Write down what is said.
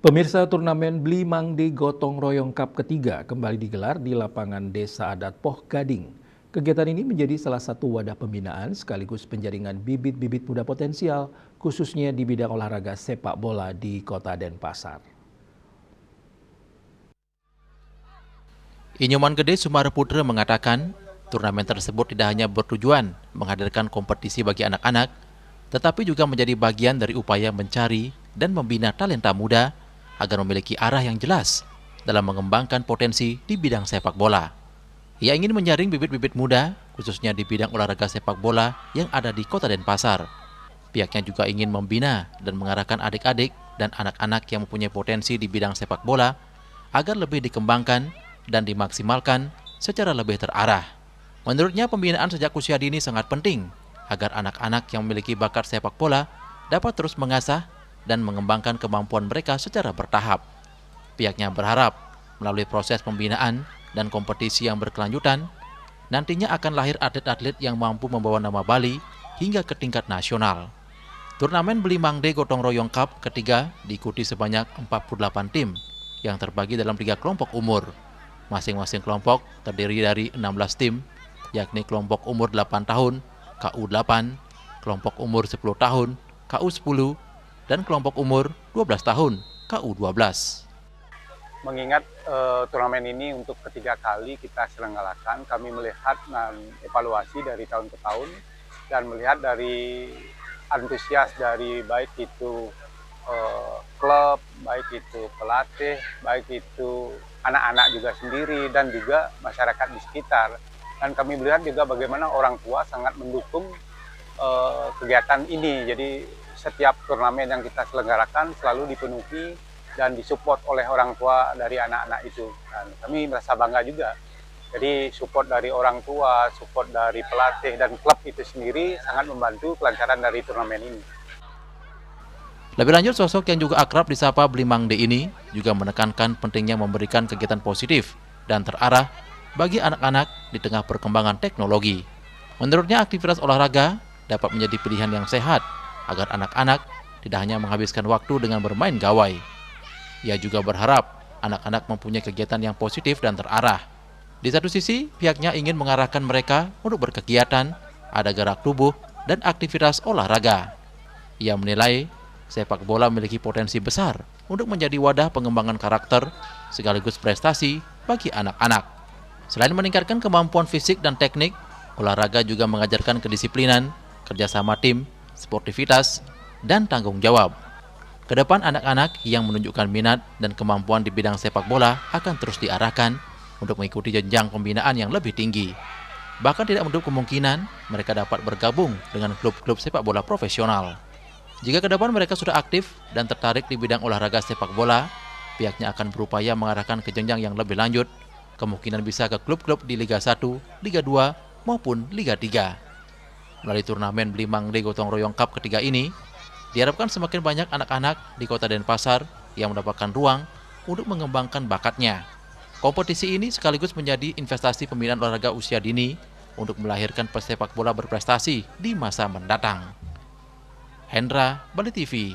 Pemirsa, turnamen Bli Mangde Gotong Royong Cup ketiga kembali digelar di lapangan Desa Adat Poh Gading. Kegiatan ini menjadi salah satu wadah pembinaan sekaligus penjaringan bibit-bibit muda potensial, khususnya di bidang olahraga sepak bola di Kota Denpasar. Inyoman Gede Sumareputra mengatakan, turnamen tersebut tidak hanya bertujuan menghadirkan kompetisi bagi anak-anak, tetapi juga menjadi bagian dari upaya mencari dan membina talenta muda agar memiliki arah yang jelas dalam mengembangkan potensi di bidang sepak bola. Ia ingin menyaring bibit-bibit muda, khususnya di bidang olahraga sepak bola yang ada di Kota Denpasar. Pihaknya juga ingin membina dan mengarahkan adik-adik dan anak-anak yang mempunyai potensi di bidang sepak bola agar lebih dikembangkan dan dimaksimalkan secara lebih terarah. Menurutnya, pembinaan sejak usia dini sangat penting agar anak-anak yang memiliki bakat sepak bola dapat terus mengasah dan mengembangkan kemampuan mereka secara bertahap. Pihaknya berharap melalui proses pembinaan dan kompetisi yang berkelanjutan, nantinya akan lahir atlet-atlet yang mampu membawa nama Bali hingga ke tingkat nasional. Turnamen Bli Mangde Gotong Royong Cup ketiga diikuti sebanyak 48 tim yang terbagi dalam 3 kelompok umur. Masing-masing kelompok terdiri dari 16 tim, yakni kelompok umur 8 tahun, KU8, kelompok umur 10 tahun, KU10, dan kelompok umur 12 tahun, KU12. Mengingat turnamen ini untuk ketiga kali kita selenggarakan, kami melihat dan evaluasi dari tahun ke tahun dan melihat dari antusias dari baik itu klub, baik itu pelatih, baik itu anak-anak juga sendiri dan juga masyarakat di sekitar. Dan kami melihat juga bagaimana orang tua sangat mendukung kegiatan ini. Jadi setiap turnamen yang kita selenggarakan selalu dipenuhi dan disupport oleh orang tua dari anak-anak itu. Dan kami merasa bangga juga. Jadi support dari orang tua, support dari pelatih dan klub itu sendiri sangat membantu kelancaran dari turnamen ini. Lebih lanjut, sosok yang juga akrab disapa Bli Mangde ini juga menekankan pentingnya memberikan kegiatan positif dan terarah bagi anak-anak di tengah perkembangan teknologi. Menurutnya, aktivitas olahraga dapat menjadi pilihan yang sehat agar anak-anak tidak hanya menghabiskan waktu dengan bermain gawai. Ia juga berharap anak-anak mempunyai kegiatan yang positif dan terarah. Di satu sisi, pihaknya ingin mengarahkan mereka untuk berkegiatan, ada gerak tubuh, dan aktivitas olahraga. Ia menilai sepak bola memiliki potensi besar untuk menjadi wadah pengembangan karakter sekaligus prestasi bagi anak-anak. Selain meningkatkan kemampuan fisik dan teknik, olahraga juga mengajarkan kedisiplinan, kerjasama tim, sportivitas, dan tanggung jawab. Kedepan, anak-anak yang menunjukkan minat dan kemampuan di bidang sepak bola akan terus diarahkan untuk mengikuti jenjang pembinaan yang lebih tinggi. Bahkan tidak menutup kemungkinan mereka dapat bergabung dengan klub-klub sepak bola profesional. Jika kedepan mereka sudah aktif dan tertarik di bidang olahraga sepak bola, pihaknya akan berupaya mengarahkan ke jenjang yang lebih lanjut, kemungkinan bisa ke klub-klub di Liga 1, Liga 2, maupun Liga 3. Melalui turnamen Bli Mangde Gotong Royong Cup ketiga ini, diharapkan semakin banyak anak-anak di Kota Denpasar yang mendapatkan ruang untuk mengembangkan bakatnya. Kompetisi ini sekaligus menjadi investasi pembinaan olahraga usia dini untuk melahirkan pesepak bola berprestasi di masa mendatang. Hendra, Bali TV.